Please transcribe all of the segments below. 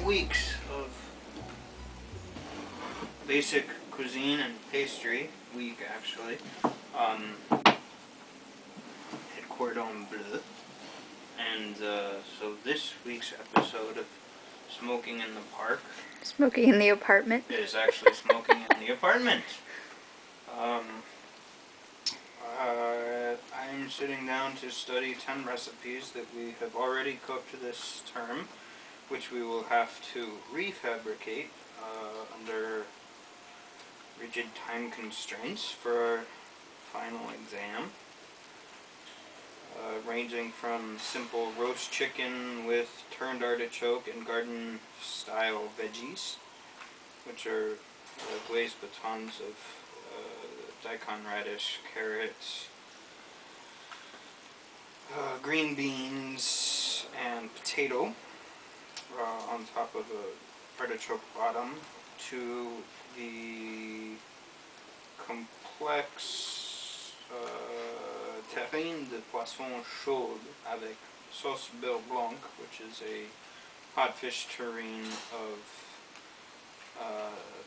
weeks of basic cuisine and pastry week, actually. At Cordon Bleu. And so this week's episode of Smoking in the Park. Smoking in the apartment. Is actually smoking in the apartment. I'm sitting down to study 10 recipes that we have already cooked this term, which we will have to refabricate under rigid time constraints for our final exam. Ranging from simple roast chicken with turned artichoke and garden-style veggies, which are glazed batons of daikon radish, carrots, green beans, and potato on top of a artichoke bottom, to the complex terrine de poisson chaude avec sauce beurre blanc, which is a hot fish terrine of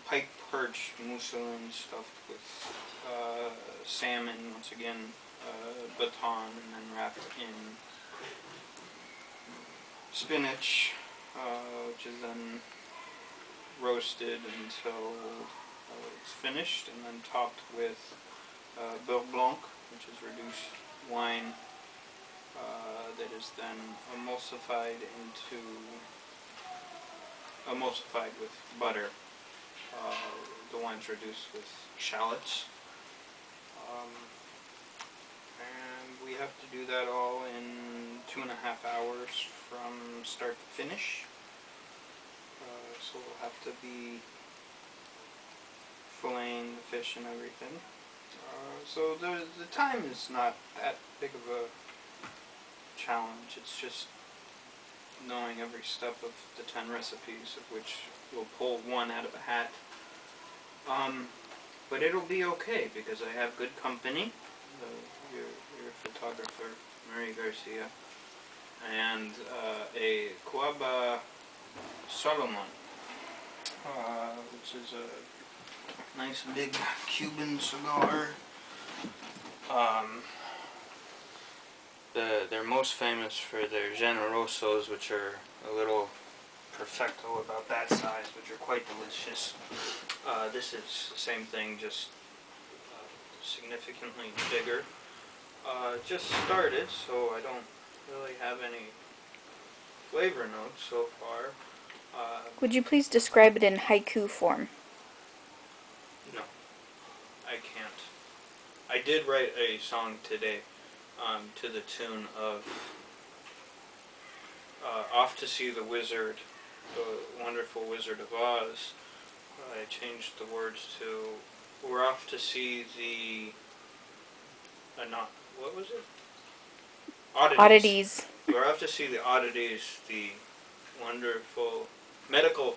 pike perch mousseline stuffed with salmon, once again baton, and then wrapped in spinach, which is then roasted until it's finished, and then topped with beurre blanc, which is reduced wine that is then emulsified with butter. The wine's reduced with shallots. And we have to do that all in 2.5 hours from start to finish. So we'll have to be filleting the fish and everything. So the time is not that big of a challenge. It's just knowing every step of the 10 recipes, of which we'll pull one out of a hat. But it'll be okay because I have good company. Your photographer, Marie Garcia, and a Coaba Solomon, which is a nice big Cuban cigar. They're most famous for their generosos, which are a little perfecto about that size, which are quite delicious. This is the same thing, just significantly bigger. Just started, so I don't really have any flavor notes so far. Would you please describe it in haiku form? No, I can't. I did write a song today to the tune of Off to See the Wizard, the Wonderful Wizard of Oz. I changed the words to, we're off to see the, what was it? Oddities. We're off to see the oddities, the wonderful medical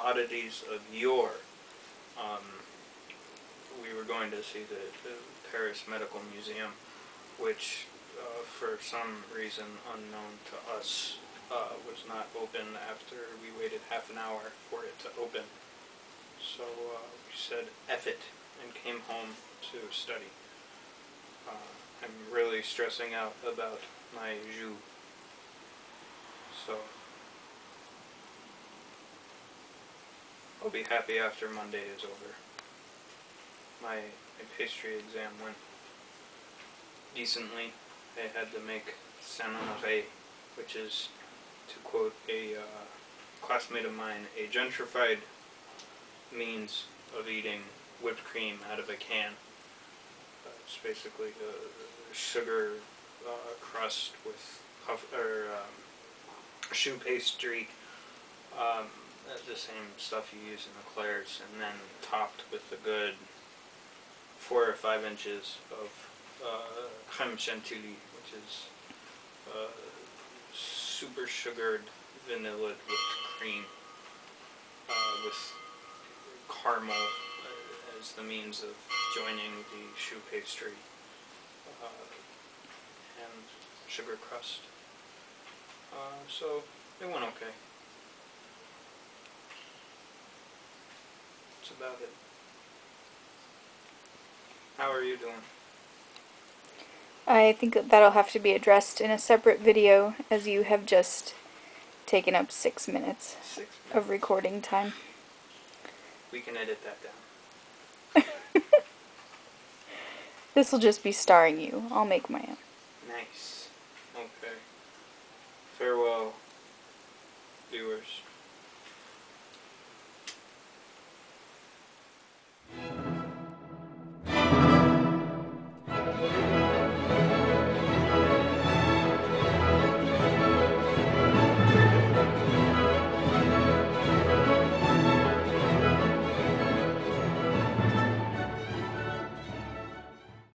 oddities of yore. We were going to see the Paris Medical Museum, which for some reason unknown to us was not open after we waited half an hour for it to open. So we said F it and came home to study. I'm really stressing out about my jus. So I'll be happy after Monday is over. My pastry exam went decently. I had to make Saint-Honoré, which is, to quote a classmate of mine, a gentrified means of eating whipped cream out of a can. It's basically a sugar crust with choux pastry, the same stuff you use in eclairs, and then topped with a good 4 or 5 inches of crème chantilly, which is super sugared vanilla whipped cream with caramel as the means of joining the choux pastry and sugar crust. So it went okay. about it. How are you doing? I think that'll have to be addressed in a separate video, as you have just taken up 6 minutes 6 minutes. of recording time. We can edit that down. This will just be starring you. I'll make my own.